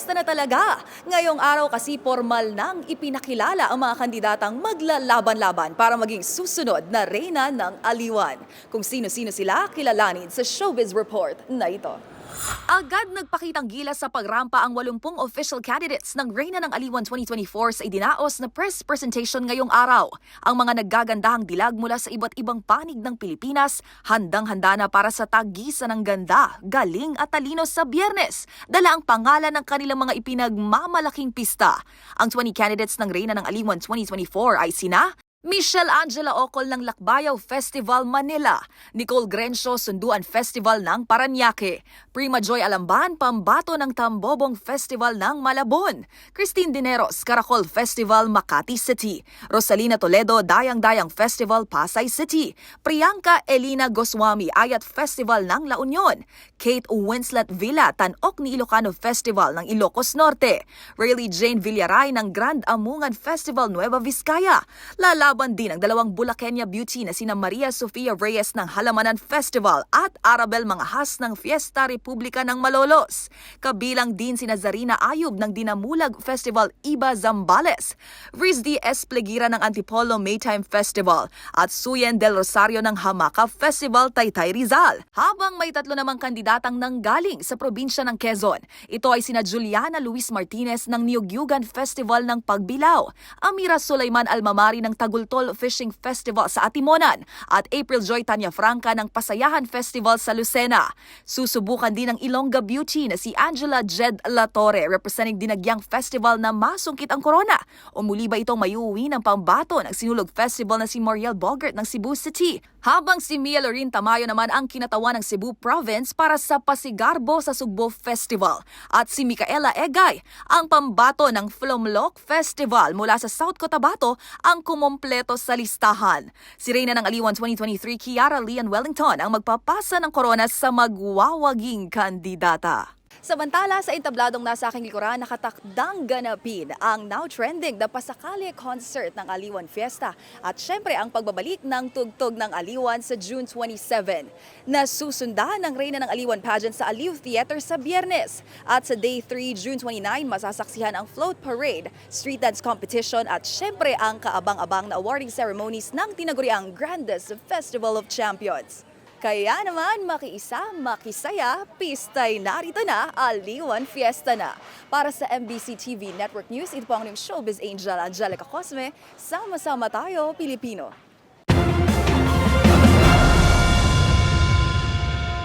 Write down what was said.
fiesta na talaga. Ngayong araw kasi formal nang ipinakilala ang mga kandidatang maglalaban-laban para maging susunod na reyna ng Aliwan. Kung sino-sino sila, kilalanin sa Showbiz Report na ito. Agad nagpakitang gilas sa pagrampa ang 80 official candidates ng Reyna ng Aliwan 2024 sa idinaos na press presentation ngayong araw. Ang mga naggagandahang dilag mula sa iba't ibang panig ng Pilipinas, handang-handa na para sa tagisan ng ganda, galing at talino sa Biyernes. Dala ang pangalan ng kanilang mga ipinagmamalaking pista. Ang 20 candidates ng Reyna ng Aliwan 2024 ay sina: Michelle Angela Ocol ng Lakbayaw Festival Manila, Nicole Grencio Sunduan Festival ng Paranaque, Prima Joy Alamban Pambato ng Tambobong Festival ng Malabon, Christine Dineros Caracol Festival Makati City, Rosalina Toledo Dayang-Dayang Festival Pasay City, Priyanka Elina Goswami Ayat Festival ng La Union, Kate Winslet Villa Tanok ni Ilocano Festival ng Ilocos Norte, Rayleigh Jane Villaray ng Grand Amungan Festival Nueva Vizcaya, lalaban din ang dalawang Bulaqueña beauty na sina Maria Sofia Reyes ng Halamanan Festival at Arabel Mangahas ng Fiesta Republica ng Malolos. Kabilang din sina Zarina Ayub ng Dinamulag Festival Iba Zambales, Riz D. Esplegira ng Antipolo Maytime Festival at Suyen del Rosario ng Hamaka Festival Taytay Rizal. Habang may tatlo namang kandidatang nanggaling sa probinsya ng Quezon. Ito ay sina Juliana Luis Martinez ng Niugyugan Festival ng Pagbilao, Amira Sulaiman Almamari ng Tagultol Fishing Festival sa Atimonan at April Joy Tanya Franca ng Pasayahan Festival sa Lucena. Susubukan din ng Ilongga Beauty na si Angela Jed Latorre representing Dinagyang Festival na masungkit ang corona. O muli ba itong mayuwi ng pambato ng Sinulog Festival na si Moriel Bogart ng Cebu City? Habang si Mia Lorin Tamayo naman ang kinatawan ng Cebu Province para sa Pasigarbo sa Sugbo Festival. At si Micaela Egay, ang pambato ng Flomloc Festival mula sa South Cotabato ang kumompleto sa listahan. Si Reyna ng Aliwan 2023 Kiara Lian Wellington ang magpapasa ng corona sa magwawaging kandidata. Samantala, sa entabladong nasa aking likuran, nakatakdang ganapin ang now trending na Pasakali concert ng Aliwan Fiesta at syempre ang pagbabalik ng tugtog ng Aliwan sa June 27. Nasusundan ng Reyna ng Aliwan pageant sa Aliw Theater sa Biyernes. At sa Day 3, June 29, masasaksihan ang float parade, street dance competition at syempre ang kaabang-abang na awarding ceremonies ng tinaguriang Grandest Festival of Champions. Kaya naman, makiisa, makisaya, pistay narito na, Aliwan Fiesta na. Para sa MBC TV Network News, ito po ang inyong Showbiz Angel Angelica Cosme. Sama-sama tayo, Pilipino.